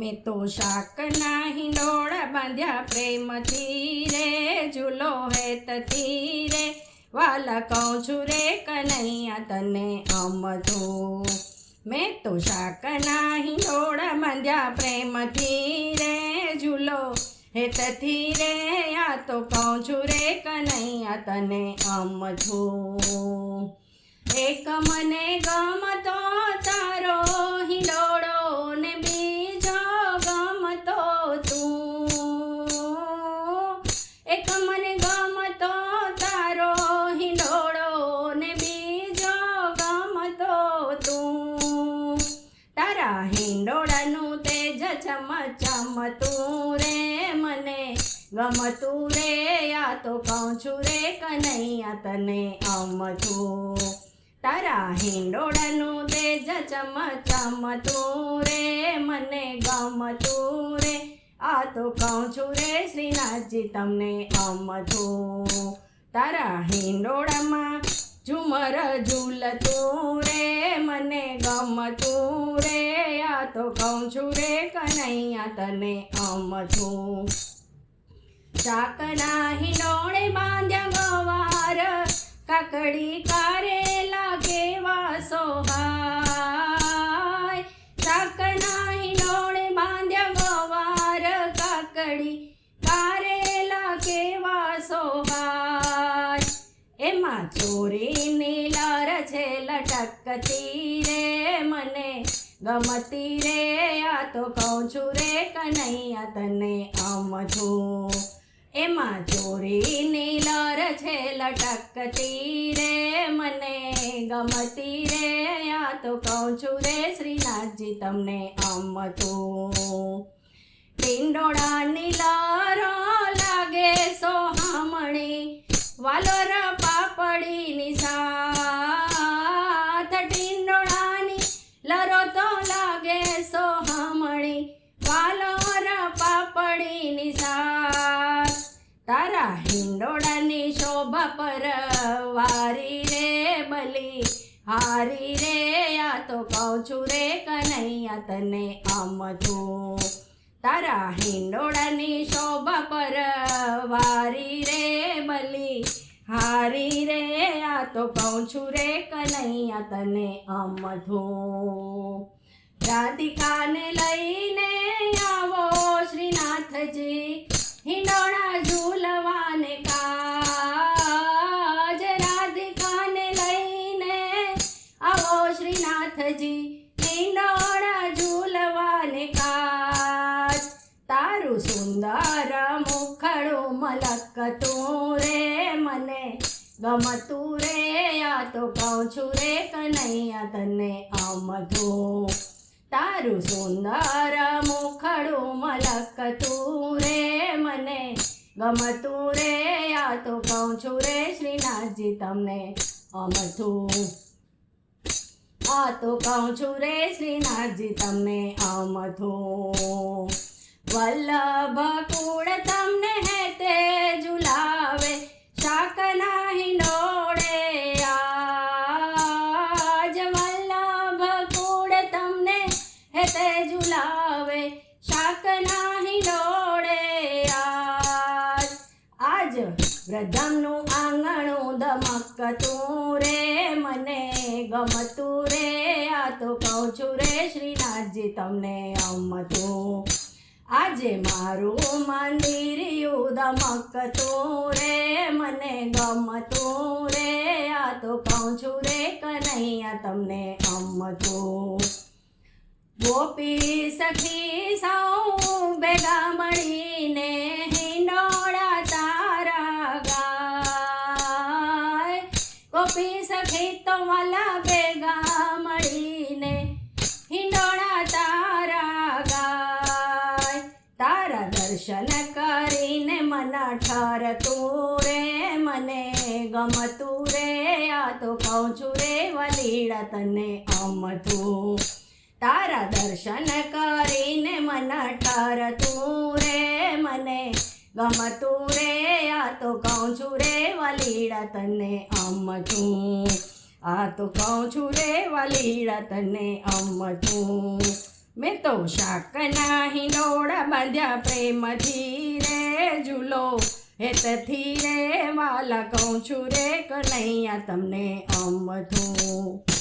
મેં તો શાકના હિંડોળા બાંધ્યા પ્રેમથી રે, ઝૂલો હેતથી રે, વાલા કહું છું રે કનૈયા તને અમથું. મેં તો શાકના હિંડોળા બાંધ્યા પ્રેમથી રે, ઝૂલો હેતથી રે, આ તો કહું છું રે કનૈયા તને અમથું. એક મને ગમતો તારો હિંડોળો ને બીજો ગમતો તું. એક મને ગમતો તારો હિંડોળો ને બીજો ગમતો તું. તારા હિંડોળાનું તેજ ચમચમતું રે મને ગમતું રે, આ તો કહું છું રે કનૈયા તને અમથું. તારા હિંડોળાનું તેજ ચમચમતું રે મને ગમતું રે, આ તો કહું છું રે શ્રીનાથજી તમને અમથું. તારા હિંડોળામાં ઝુમર ઝૂલતું રે મને ગમતું રે, આ તો કહું છું રે કનૈયા તને અમથું. ચાકના હિંડોળે બાંધ્યા ગવાર, કાકડી કારેલા કેવા સોહાય. ચાકના હિંડોળે બાંધ્યા ગવાર, કાકડી કારેલા કેવા સોહાય. એમાં ચોરીની લર છે લટકતી રે મને ગમતી રે, આ તો કહું છું રે કનૈયા તને અમથું. એમાં ચોરીની લર છે લટકતી રે મને ગમતી રે, આ તો કહું છું રે શ્રીનાથજી તમને અમથું. ટિંડોળાની લરો લાગે સોહામણી, વાલોર પાપડીની સાથ. ટિંડોળાની લરો તો લાગે સોહામણી, વાલોર પાપડીની સાથ. તારા હિંડોળાની શોભા પર વારી રે બલી હારી રે, આ તો કહું છું રે કનૈયા તને અમથું. તારા હિંડોળાની શોભા પર વારી રે બલી હારી રે, આ તો કહું છું રે કનૈયા તને અમથું. રાધિકાને લઈને આવો શ્રીનાથજી, હિંડોળા ઝૂલવાને કાજ. રાધિકાને લઈને આવો શ્રીનાથજી, હિંડોળા ઝૂલવાને કાજ. તારું સુંદર મુખડું મલકતું રે મને ગમતું રે, આ તો કહું છું રે કનૈયા તને અમથું. તારું સુંદર મુખડું મલકતું રે મને ગમતું રે, આ તો કહું છું રે શ્રીનાથજી તમને અમથું. આ તો કહું છું રે શ્રીનાથજી તમને અમથું. વલ્લભ કુળ તમને હેતે ઝુલાવે, શાકના હિંડોળે આજ. વલ્લભ કુળ તમને હેતે ઝુલાવે, શાકના હિંડોળે આજ. આજ વ્રધમનું આંગણું ધમકતું રે મને ગમતું રે, આ તો કહું છું રે શ્રીનાથજી તમને અમથું. આજે મારું મંદિરિયું ધમકતું રે મને ગમતું રે, આ તો કહું છું રે કનૈયા તમને અમથું. ગોપી સખી સૌ ભેગા મળીને હિંડોળા તારા ગાય. ગોપી સખી તો વાલા ભેગા મળીને હિંડોળા તારા ગાય. તારા દર્શન કરીને મન ઠરતું રે મને ગમતું રે, આ તો કહું છું રે વલીડા તને અમથું. તારા દર્શન કરીને મન ઠરતું રે મને ગમતું રે, આ તો કહું છું રે વલીડા તને અમથું. આ તો કહું છું રે વાલીડા તને અમથું. મેં તો તો શાકના હિંડોળા બાંધ્યા પ્રેમથી રે ઝૂલો હેતથી રે વાલા કહું છું રે કનૈયા તમને અમથું.